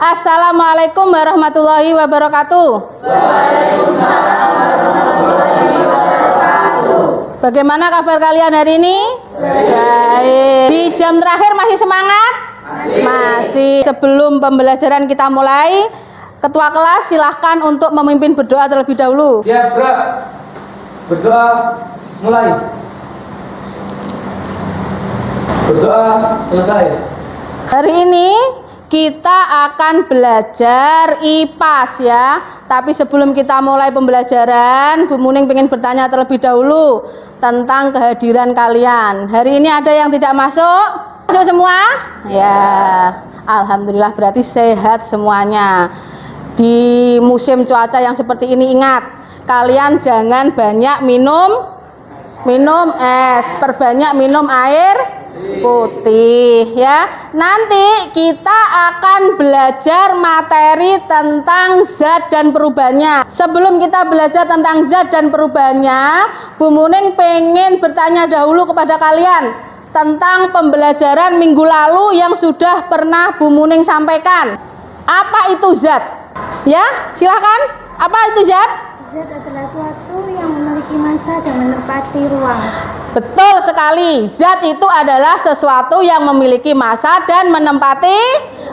Assalamualaikum warahmatullahi wabarakatuh. Waalaikumsalam warahmatullahi wabarakatuh. Bagaimana kabar kalian hari ini? Baik. Di jam terakhir masih semangat? Masih. Sebelum pembelajaran kita mulai, Ketua kelas silahkan untuk memimpin berdoa terlebih dahulu. Ya, Bro. Berdoa mulai. Berdoa selesai. Hari ini kita akan belajar IPAS ya. Tapi sebelum kita mulai pembelajaran, Bu Muning ingin bertanya terlebih dahulu tentang kehadiran kalian. Hari ini ada yang tidak masuk? Masuk semua? Ya, alhamdulillah, berarti sehat semuanya. Di musim cuaca yang seperti ini, ingat, kalian jangan banyak minum es, perbanyak minum air putih ya. Nanti kita akan belajar materi tentang zat dan perubahannya. Sebelum kita belajar tentang zat dan perubahannya, Bu Muning pengen bertanya dahulu kepada kalian tentang pembelajaran minggu lalu yang sudah pernah Bu Muning sampaikan. Apa itu zat? Ya, silahkan. Apa itu zat? Zat adalah suatu yang memiliki massa dan menempati ruang. Betul sekali. Zat itu adalah sesuatu yang memiliki massa dan menempati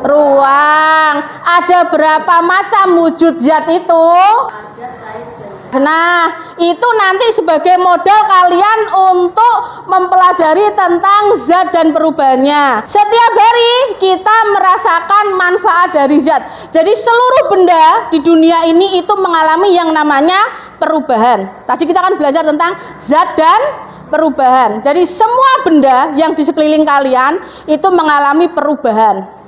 ruang. Ada berapa macam wujud zat itu? Nah, itu nanti sebagai modal kalian untuk mempelajari tentang zat dan perubahannya. Setiap hari kita merasakan manfaat dari zat. Jadi seluruh benda di dunia ini itu mengalami yang namanya perubahan. Tadi kita akan belajar tentang zat dan perubahan. Jadi semua benda yang di sekeliling kalian itu mengalami perubahan.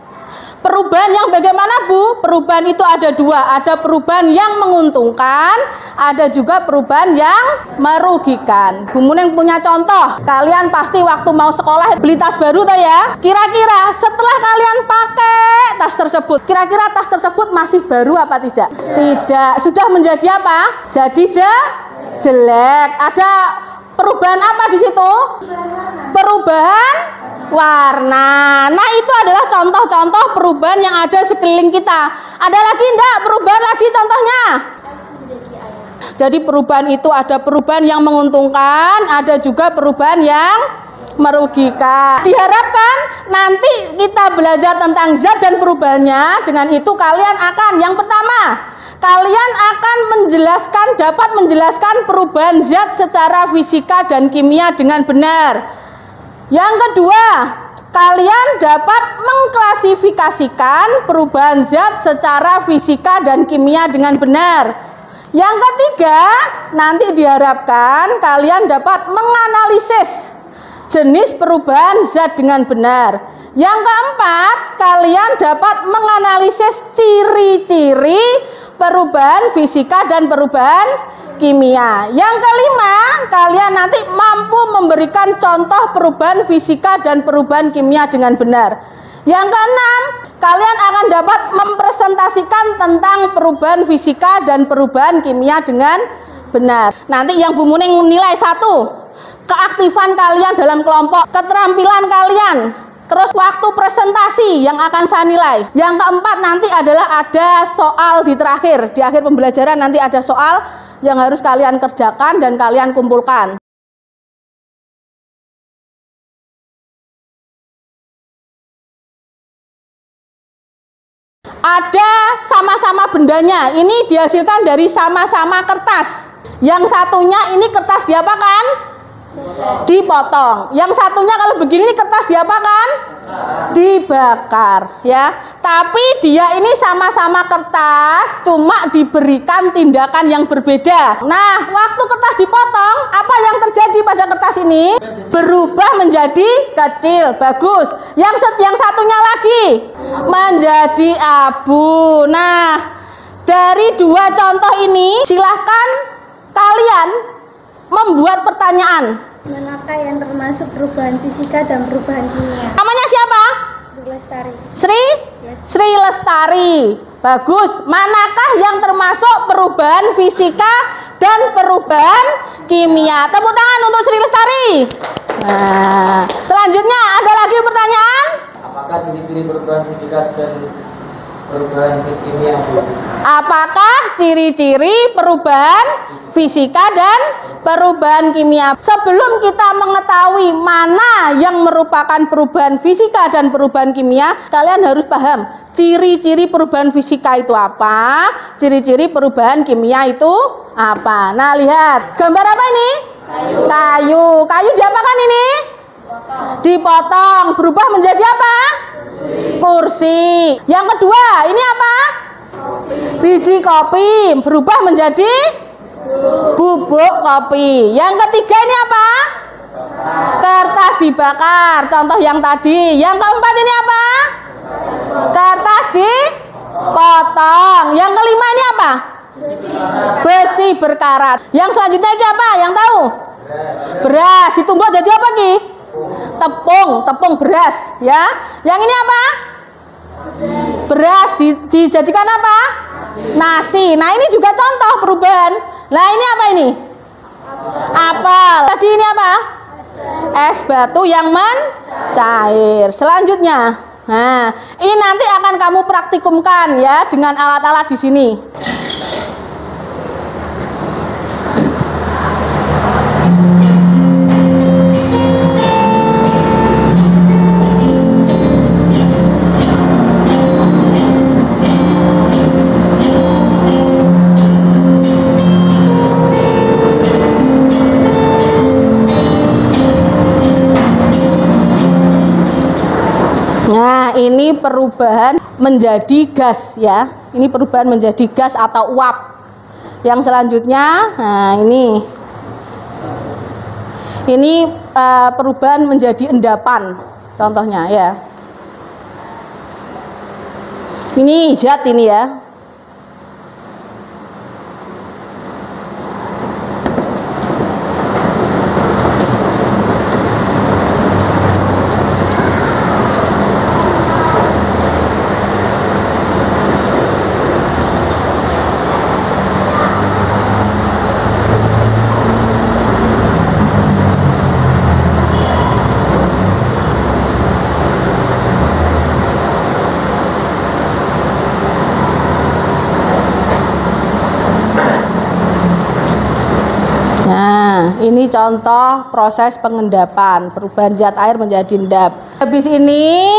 Perubahan yang bagaimana, Bu? Perubahan itu ada dua. Ada perubahan yang menguntungkan, ada juga perubahan yang merugikan. Bu Muning punya contoh. Kalian pasti waktu mau sekolah beli tas baru tuh ya. Kira-kira setelah kalian pakai tas tersebut, kira-kira tas tersebut masih baru apa tidak? Tidak. Sudah menjadi apa? Jadi jelek. Ada perubahan apa di situ? Perubahan warna. Nah, itu adalah contoh-contoh perubahan yang ada sekeliling kita. Ada lagi enggak perubahan lagi contohnya? Jadi perubahan itu ada perubahan yang menguntungkan, ada juga perubahan yang merugikan. Diharapkan nanti kita belajar tentang zat dan perubahannya. Dengan itu kalian akan, yang pertama, kalian akan dapat menjelaskan perubahan zat secara fisika dan kimia dengan benar. Yang kedua, kalian dapat mengklasifikasikan perubahan zat secara fisika dan kimia dengan benar. Yang ketiga, nanti diharapkan kalian dapat menganalisis jenis perubahan zat dengan benar. Yang keempat, kalian dapat menganalisis ciri-ciri perubahan fisika dan perubahan kimia. Yang kelima, kalian nanti mampu memberikan contoh perubahan fisika dan perubahan kimia dengan benar. Yang keenam, kalian akan dapat mempresentasikan tentang perubahan fisika dan perubahan kimia dengan benar. Nanti yang Bu Muning nilai 1, keaktifan kalian dalam kelompok, keterampilan kalian, terus waktu presentasi yang akan saya nilai. Yang keempat nanti adalah ada soal di terakhir. Di akhir pembelajaran nanti ada soal yang harus kalian kerjakan dan kalian kumpulkan. Ada sama-sama bendanya. Ini dihasilkan dari sama-sama kertas. Yang satunya ini kertas diapakan? Dipotong. Yang satunya kalau begini ini kertas diapakan? Dibakar ya. Tapi dia ini sama-sama kertas, cuma diberikan tindakan yang berbeda. Nah, waktu kertas dipotong, apa yang terjadi pada kertas ini? Berubah menjadi kecil, bagus. Yang satunya lagi menjadi abu. Nah, dari dua contoh ini silahkan kalian membuat pertanyaan. Manakah yang termasuk perubahan fisika dan perubahan kimia? Namanya siapa? Lestari. Sri Lestari. Bagus. Manakah yang termasuk perubahan fisika dan perubahan kimia? Tepuk tangan untuk Sri Lestari. Nah, selanjutnya ada lagi pertanyaan? Apakah ciri-ciri perubahan fisika dan perubahan kimia. Apakah ciri-ciri perubahan fisika dan perubahan kimia? Sebelum kita mengetahui mana yang merupakan perubahan fisika dan perubahan kimia, kalian harus paham ciri-ciri perubahan fisika itu apa, ciri-ciri perubahan kimia itu apa. Nah, lihat gambar apa ini? Kayu. Kayu diapakan ini? Dipotong, berubah menjadi apa? Kursi. Yang kedua, ini apa? Biji kopi, berubah menjadi bubuk kopi. Yang ketiga ini apa? Kertas dibakar, contoh yang tadi. Yang keempat ini apa? Kertas dipotong. Yang kelima ini apa? Besi berkarat. Yang selanjutnya ini apa? Yang tahu? Beras ditumbuk jadi apa Ki? Tepung beras ya. Yang ini apa? Beras dijadikan apa? Nasi. Nah, ini juga contoh perubahan. Nah, ini apa ini? Apel. Tadi ini apa? Es batu yang mencair. Selanjutnya, nah, ini nanti akan kamu praktikumkan ya dengan alat-alat di sini. Nah, ini perubahan menjadi gas ya. Ini perubahan menjadi gas atau uap. Yang selanjutnya, nah ini perubahan menjadi endapan. Contohnya ya. Ini zat ini ya. Ini contoh proses pengendapan, perubahan zat air menjadi endap. Habis ini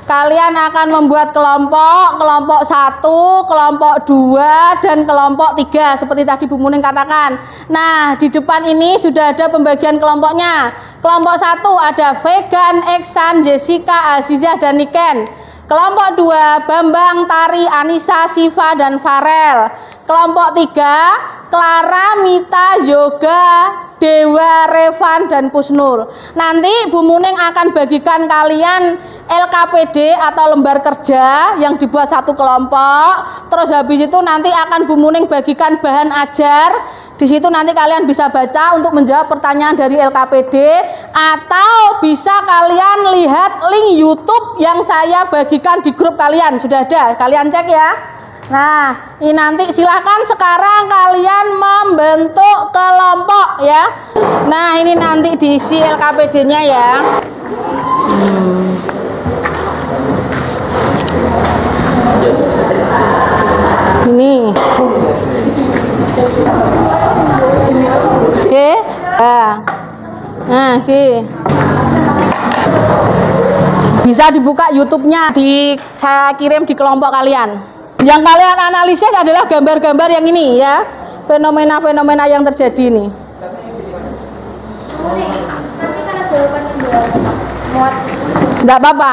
kalian akan membuat kelompok 1, kelompok 2, dan kelompok 3 seperti tadi Bu Muning katakan. Nah, di depan ini sudah ada pembagian kelompoknya. Kelompok 1 ada Vegan, Eksan, Jessica, Azizah, dan Niken. Kelompok 2 Bambang, Tari, Anissa, Siva, dan Farel. Kelompok 3 Clara, Mita, Yoga, Dewa, Revan, dan Kusnul. Nanti Bu Muning akan bagikan kalian LKPD atau lembar kerja yang dibuat satu kelompok. Terus habis itu nanti akan Bu Muning bagikan bahan ajar. Di situ nanti kalian bisa baca untuk menjawab pertanyaan dari LKPD, atau bisa kalian lihat link YouTube yang saya bagikan di grup kalian. Sudah ada, kalian cek ya. Nah, ini nanti silahkan sekarang kalian membentuk kelompok ya. Nah, ini nanti diisi LKPD-nya ya. Ini. Oke. Nah, oke. Bisa dibuka YouTube-nya, saya kirim di kelompok kalian. Yang kalian analisis adalah gambar-gambar yang ini ya, fenomena-fenomena yang terjadi ini. Nanti kalau jawaban muat, Enggak apa-apa.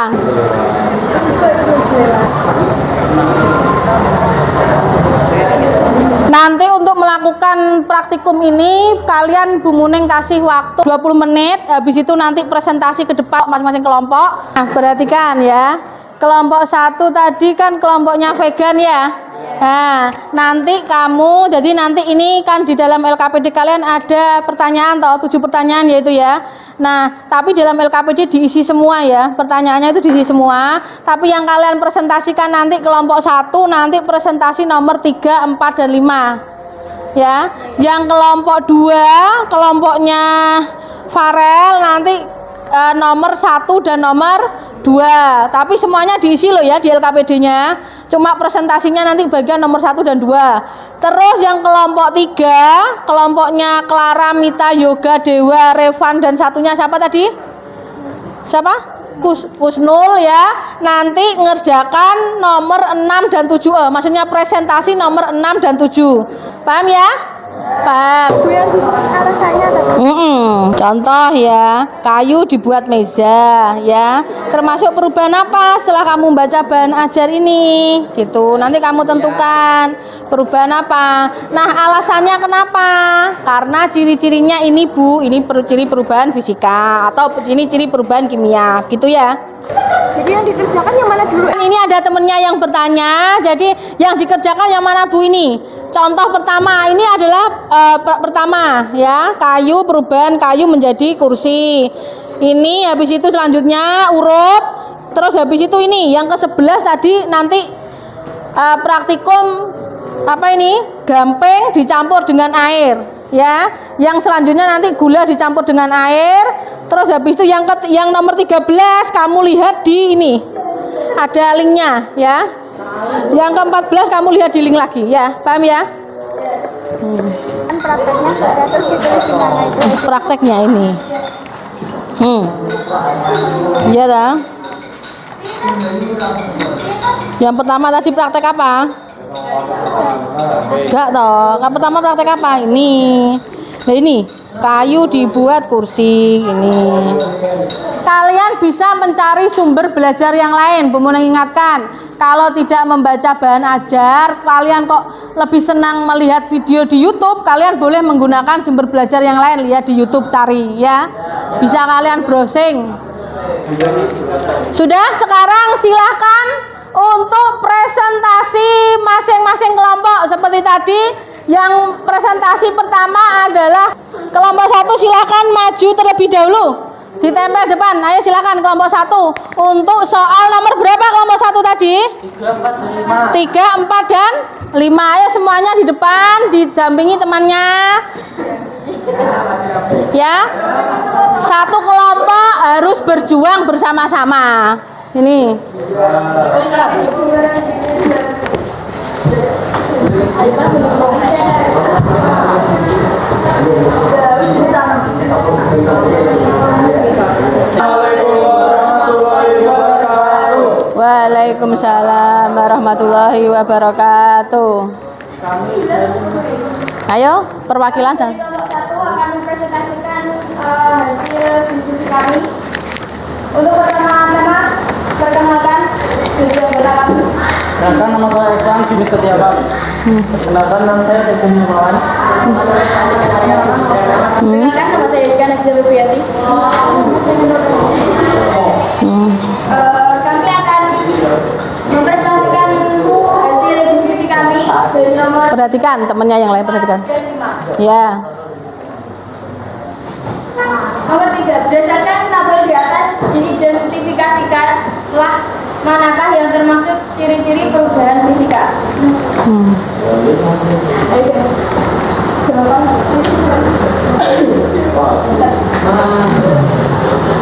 Nanti untuk melakukan praktikum ini kalian Bu Muning kasih waktu 20 menit. Habis itu nanti presentasi ke depan masing-masing kelompok. Nah, perhatikan ya. Kelompok 1 tadi kan kelompoknya vegan ya. Nah, nanti kamu, jadi nanti ini kan di dalam LKPD kalian ada pertanyaan atau 7 pertanyaan yaitu ya. Nah, tapi dalam LKPD diisi semua ya, pertanyaannya itu diisi semua. Tapi yang kalian presentasikan nanti kelompok 1 nanti presentasi nomor 3, 4, dan 5 ya. Yang kelompok 2 kelompoknya Farel nanti nomor 1 dan nomor 2. Tapi semuanya diisi loh ya di LKPD-nya. Cuma presentasinya nanti bagian nomor 1 dan 2. Terus yang kelompok 3, kelompoknya Clara, Mita, Yoga, Dewa, Revan, dan satunya siapa tadi? Siapa? Kusnul ya. Nanti ngerjakan nomor 6 dan 7. Maksudnya presentasi nomor 6 dan 7. Paham ya? Paham. Bu, yang alasannya apa? Contoh ya, kayu dibuat meja ya. Termasuk perubahan apa setelah kamu baca bahan ajar ini? Gitu. Nanti kamu tentukan perubahan apa. Nah, alasannya kenapa? Karena ciri-cirinya ini Bu, ini ciri perubahan fisika atau ini ciri perubahan kimia, gitu ya. Jadi yang dikerjakan yang mana dulu? Ini ada temennya yang bertanya. Jadi yang dikerjakan yang mana Bu ini? Contoh pertama ini adalah pertama ya, kayu, perubahan kayu menjadi kursi. Ini habis itu selanjutnya urut. Terus habis itu ini yang ke-11 tadi nanti praktikum apa ini? Gamping dicampur dengan air ya. Yang selanjutnya nanti gula dicampur dengan air. Terus habis itu yang nomor 13 kamu lihat di ini. Ada linknya ya. Yang ke-14 kamu lihat di link lagi ya. Paham ya? Kan prakteknya sudah terus ditulis di mana itu? Prakteknya ini. Iya dah. Yang pertama tadi praktek apa? Enggak toh. Yang pertama praktek apa? Ini. Nah ini kayu dibuat kursi ini. Kalian bisa mencari sumber belajar yang lain. Bu mengingatkan, kalau tidak membaca bahan ajar, kalian kok lebih senang melihat video di YouTube, kalian boleh menggunakan sumber belajar yang lain. Lihat di YouTube, cari ya. Bisa kalian browsing. Sudah, sekarang silahkan untuk presentasi masing-masing kelompok. Seperti tadi, yang presentasi pertama adalah kelompok 1, silahkan maju terlebih dahulu. Ditempel depan. Ayo silakan kelompok 1. Untuk soal nomor berapa kelompok 1 tadi? 3, 4, dan 5. Ayo semuanya di depan, didampingi temannya. Ya. Satu kelompok harus berjuang bersama-sama. Ini. Waalaikumsalam warahmatullahi wabarakatuh. Ayo, perwakilan dan Kelompok 1 akan mempresentasikan hasil diskusi kami. Untuk pertama-tama, perkenalkan tujuan anggota kami. Perkenalkan, nama saya Islam Kini Setiawan. Perkenalkan, nama saya Teguh Muhammad. Perkenalkan, nama saya Iska Nafisa Lubriati. Kami akan mempresentasikan hasil diskusi kami dari nomor perhatikan temannya yang lain, perhatikan. 4 dan 5. Ya. Nomor 3, berdasarkan tabel di atas diidentifikasikanlah manakah yang termasuk ciri-ciri perubahan fisika.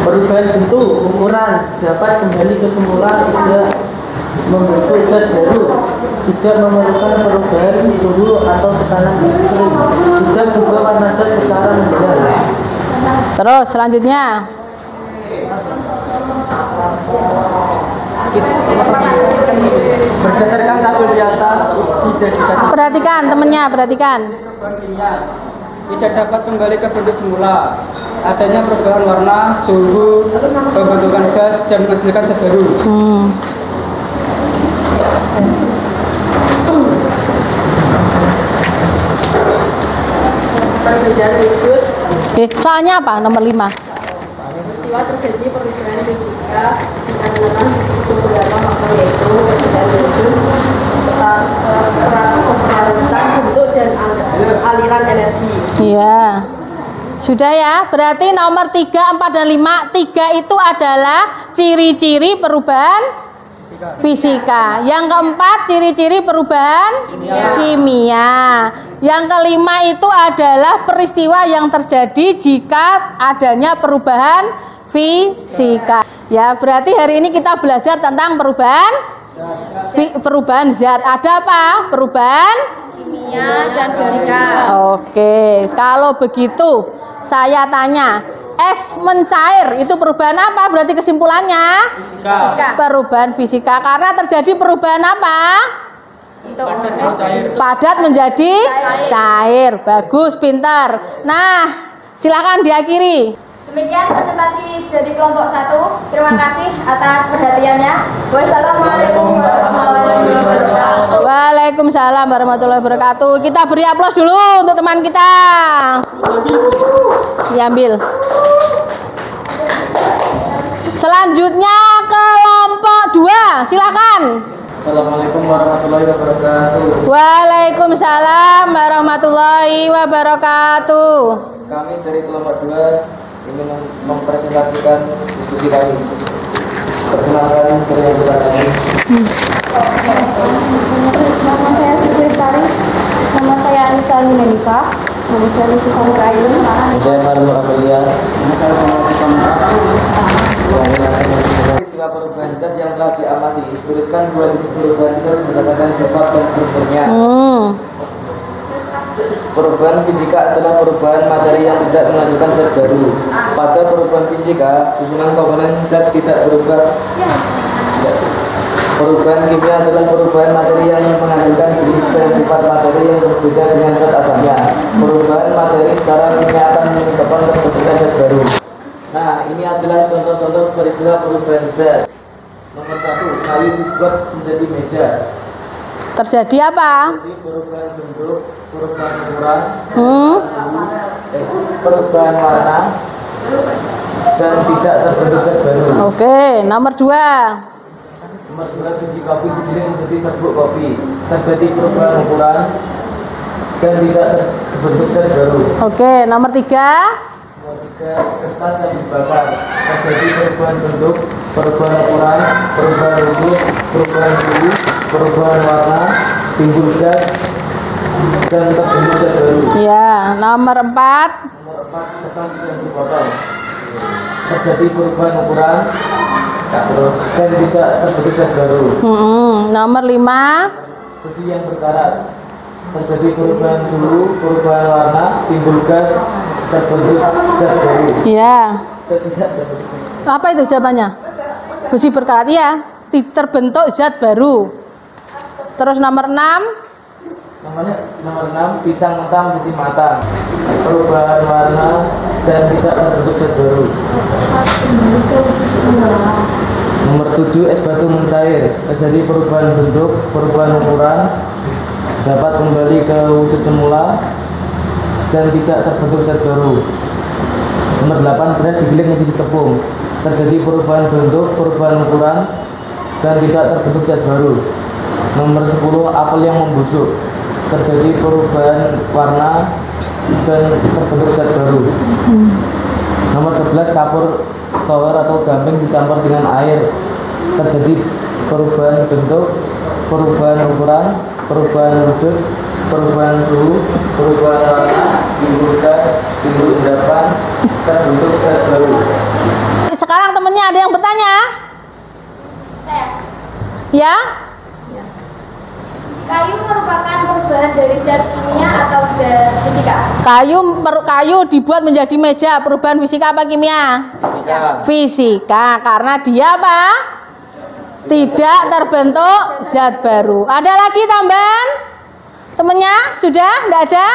Perubahan bentuk, ukuran dapat kembali ke semula, tidak membentuk zat baru, tidak memerlukan perubahan suhu atau tekanan ekstrim, tidak berubah warna zat secara mendadak. Terus selanjutnya. Berdasarkan tabel di atas, Perhatikan temennya, perhatikan. tidak dapat kembali ke bentuk semula. Adanya perubahan warna, suhu, pembentukan gas, dan menghasilkan zat baru. Perbedaan wujud. Soalnya apa? Nomor 5. Peristiwa terjadi perubahan fisika antara beberapa faktor yaitu perbedaan wujud, mempengaruhi bentuk dan aliran energi. Iya. Sudah ya, berarti nomor 3, 4, dan 5. 3 itu adalah ciri-ciri perubahan fisika. Yang keempat, ciri-ciri perubahan kimia. Yang kelima itu adalah peristiwa yang terjadi jika adanya perubahan fisika. Ya, berarti hari ini kita belajar tentang perubahan zat. Ada apa? Perubahan Kimia dan fisika. Oke, kalau begitu saya tanya, es mencair itu perubahan apa? Berarti kesimpulannya Fisika. perubahan fisika. Karena terjadi perubahan apa? Padat menjadi cair. Bagus, pintar. Nah, silakan diakhiri. Demikian presentasi dari kelompok 1. Terima kasih atas perhatiannya. Wassalamualaikum warahmatullahi wabarakatuh. Waalaikumsalam warahmatullahi wabarakatuh. Kita beri aplaus dulu untuk teman kita. Diambil. Selanjutnya kelompok 2. Silakan. Assalamualaikum warahmatullahi wabarakatuh. Waalaikumsalam warahmatullahi wabarakatuh. Kami dari kelompok 2 ingin mempresentasikan diskusi kami. Perkenalkan dari yang sudah kami. Nama saya Sekretaris. Nama saya Anissa Nunifah. Nama saya Lucy Fahrayu. Saya Marlo Amelia. Istilah perubahan zat yang telah diamati. Tuliskan dua jenis perubahan zat berdasarkan sifat dan strukturnya. Perubahan fisika adalah perubahan materi yang tidak menghasilkan zat baru. Pada perubahan fisika, susunan komponen zat tidak berubah. Perubahan kimia adalah perubahan materi yang menghasilkan jenis dan sifat materi yang berbeda dengan zat asalnya. Perubahan materi secara kimia akan menyebabkan terbentuknya zat baru. Nah, ini adalah contoh-contoh peristiwa perubahan zat. Nomor 1, kayu dibuat menjadi meja. Terjadi apa? Jadi perubahan bentuk, perubahan ukuran, Hmm? perubahan warna, dan tidak terbentuk zat baru. Oke, nomor 2. Nomor 2, biji kopi digiling menjadi serbuk kopi. Terjadi perubahan ukuran dan tidak terbentuk zat baru. Oke, nomor 3. Nomor 3, kertas yang dibakar. Terjadi perubahan bentuk, perubahan ukuran, perubahan bentuk, perubahan suhu, perubahan warna, timbul gas, dan terbentuk zat baru. Ya, nomor 4. Nomor 4, kertas yang dipotong. Terjadi perubahan ukuran dan tidak terbentuk zat baru. Nomor 5. Besi yang berkarat. Terjadi perubahan suhu, perubahan warna, timbul gas, terbentuk zat baru. Ya. Dan tidak terbentuk. Apa itu jawabannya? Besi berkarat ya, terbentuk zat baru. Terus nomor 6. Nomor 6, pisang mentah menjadi matang. Perubahan warna dan tidak terbentuk zat baru. Nomor 7, es batu mencair. Terjadi perubahan bentuk, perubahan ukuran, dapat kembali ke wujud semula dan tidak terbentuk zat baru. Nomor 8, beras digiling menjadi tepung. Terjadi perubahan bentuk, perubahan ukuran, dan tidak terbentuk zat baru. Nomor 10, apel yang membusuk. Terjadi perubahan warna dan terbentuk zat baru. Nomor 11, kapur tower atau gamping dicampur dengan air. Terjadi perubahan bentuk, perubahan ukuran, perubahan wujud, perubahan suhu, perubahan warna, timbul gas, timbul endapan, terbentuk zat baru. Sekarang temennya ada yang bertanya? Saya. Ya? Kayu merupakan perubahan dari zat kimia atau zat fisika? Kayu dibuat menjadi meja, perubahan fisika apa kimia? Fisika, karena dia apa? Tidak terbentuk zat baru. Ada lagi tambahan? Temennya? Sudah? Tidak ada?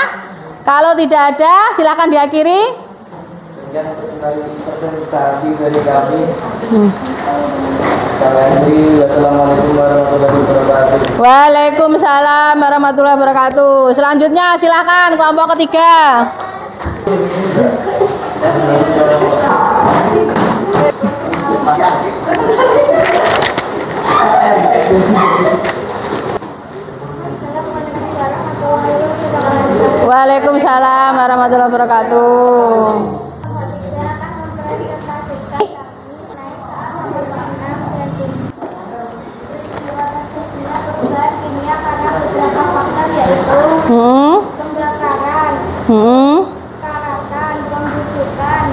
Kalau tidak ada, silakan diakhiri. Sekian presentasi dari kami. Wassalamualaikum warahmatullahi wabarakatuh. Waalaikumsalam warahmatullahi wabarakatuh. Selanjutnya silakan kelompok ketiga. Waalaikumsalam warahmatullahi wabarakatuh. Pembakaran, karatan, pembusukan,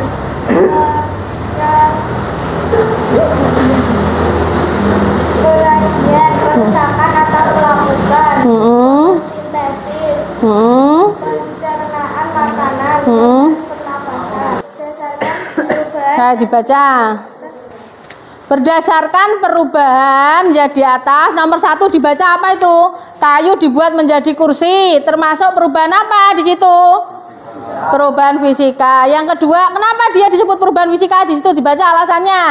dibaca. Berdasarkan perubahan ya di atas, nomor 1 dibaca apa itu? Kayu dibuat menjadi kursi. Termasuk perubahan apa di situ? Perubahan fisika. Yang kedua, kenapa dia disebut perubahan fisika? Di situ dibaca alasannya.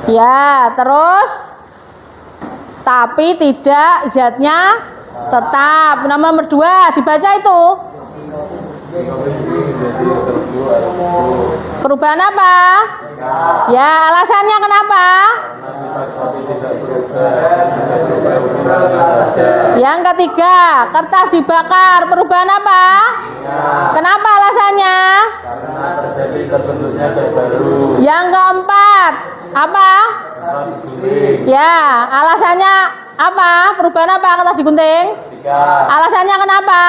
Ya, terus tapi tidak zatnya tetap. Nomor 2 dibaca itu. Perubahan apa? Ya, alasannya kenapa? Yang ketiga, kertas dibakar. Perubahan apa? Kenapa alasannya? Karena terjadi terbentuknya zat baru. Yang keempat, apa? Ya, alasannya apa? Perubahan apa kertas digunting? Alasannya kenapa?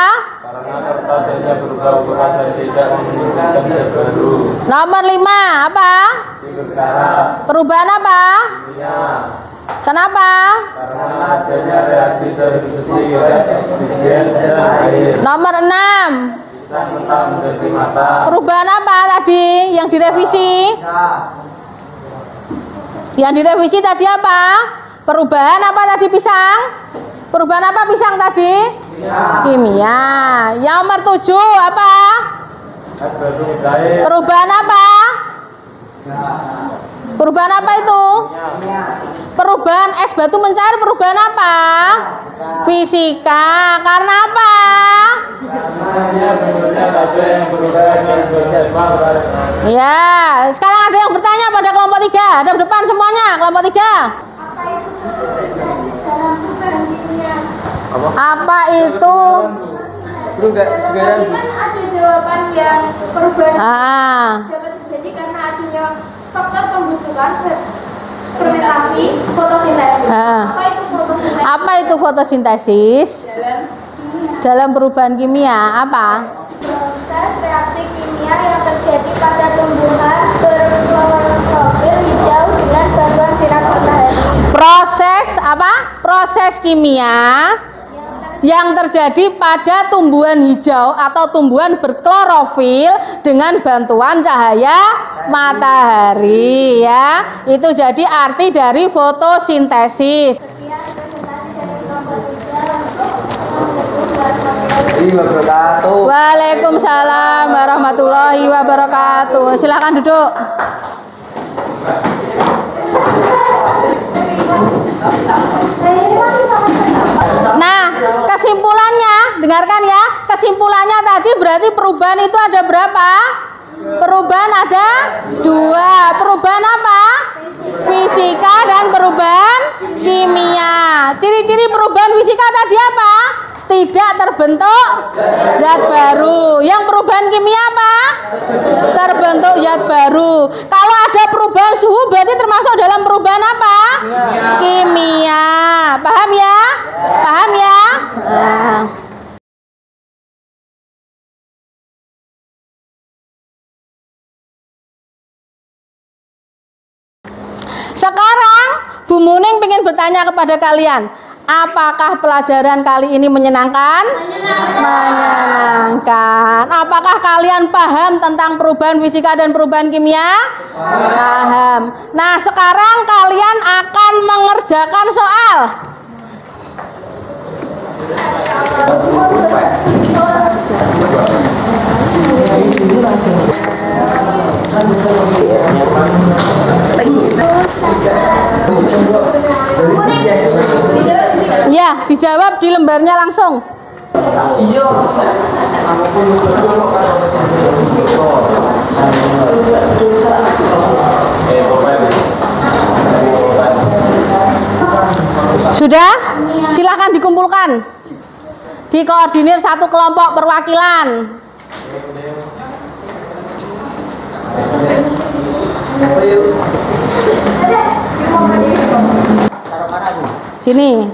Karena kertas hanya berubah ukuran dan tidak menimbulkan zat baru. Nomor 5, apa? Perubahan apa? Kenapa? Karena adanya reaksi dari besi, gas, oksigen, dan air. Nomor 6, Pisang mentah menjadi matang. perubahan apa tadi yang direvisi? Yang direvisi tadi apa? Perubahan apa tadi pisang? Perubahan apa pisang tadi? Kimia. Yang nomor 7 apa? Es batu mencair. Perubahan apa? Perubahan apa itu? Perubahan es batu mencair, perubahan apa? Fisika. Karena apa? Karena bentuknya saja yang berubah dan berubah. Ya, sekarang ada yang bertanya pada kelompok 3. Ada di depan semuanya, kelompok 3. Apa itu? Kan ada jawaban yang perubahan Ah, dapat terjadi karena adanya faktor pembusukan, fermentasi, fotosintesis. Apa itu fotosintesis? apa itu fotosintesis? Dalam perubahan kimia apa? Proses reaksi kimia yang terjadi pada tumbuhan berklorofil hijau dengan bantuan sinar matahari. Proses apa? Proses kimia yang terjadi pada tumbuhan hijau atau tumbuhan berklorofil dengan bantuan cahaya matahari, ya. Itu jadi arti dari fotosintesis. Waalaikumsalam warahmatullahi wabarakatuh. Silakan duduk. Nah, kesimpulannya, dengarkan ya. Kesimpulannya tadi berarti perubahan itu ada berapa? Perubahan ada 2. Perubahan apa? Fisika dan perubahan kimia. Ciri-ciri perubahan fisika tadi apa? Tidak terbentuk zat baru. Yang perubahan kimia apa? Terbentuk zat baru. Kalau ada perubahan suhu berarti termasuk dalam perubahan apa? Kimia. Paham ya? Paham ya? Nah. Sekarang Bu Muning ingin bertanya kepada kalian, apakah pelajaran kali ini menyenangkan? Menyenangkan. Apakah kalian paham tentang perubahan fisika dan perubahan kimia? Paham. Nah, sekarang kalian akan mengerjakan soal. Ya, dijawab di lembarnya langsung. Sudah? Silahkan dikumpulkan. Dikoordinir satu kelompok perwakilan. Sini.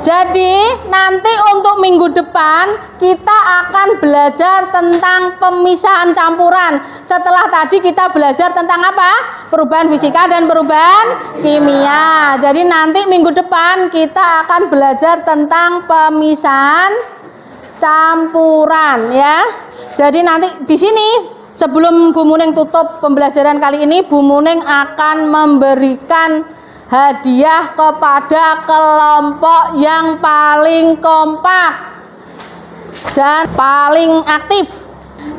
Jadi nanti untuk minggu depan kita akan belajar tentang pemisahan campuran. Setelah tadi kita belajar tentang apa? Perubahan fisika dan perubahan kimia. Jadi nanti minggu depan kita akan belajar tentang pemisahan campuran ya. Jadi nanti di sini sebelum Bu Muning tutup pembelajaran kali ini, Bu Muning akan memberikan hadiah kepada kelompok yang paling kompak dan paling aktif.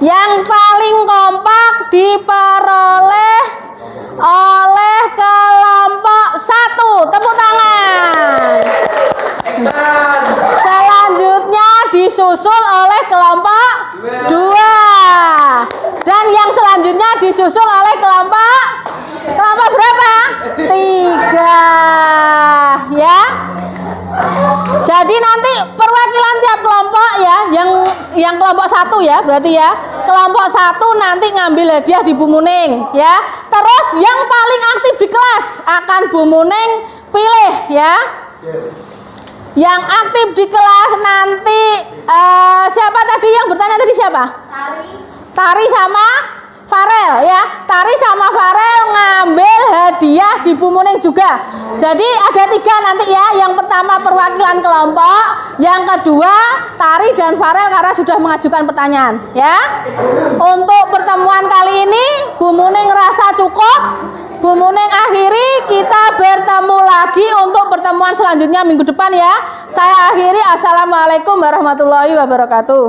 Yang paling kompak diperoleh oleh kelompok 1. Tepuk tangan. Selanjutnya disusul oleh kelompok 2. Dan yang selanjutnya disusul oleh kelompok berapa? 3 ya. Jadi nanti perwakilan tiap kelompok ya, yang kelompok 1 ya, berarti ya. Kelompok 1 nanti ngambil hadiah di Bu Muning ya. Terus yang paling aktif di kelas akan Bu Muning pilih ya. Yang aktif di kelas nanti siapa tadi yang bertanya tadi siapa? Tari sama Farel ya. Tari sama Farel ngambil hadiah di Bu Muning juga. Jadi ada 3 nanti ya. Yang pertama perwakilan kelompok, yang kedua Tari dan Farel karena sudah mengajukan pertanyaan ya. Untuk pertemuan kali ini Bu Muning rasa cukup. Bu Muning akhiri, kita bertemu lagi untuk pertemuan selanjutnya minggu depan ya. Saya akhiri, assalamualaikum warahmatullahi wabarakatuh.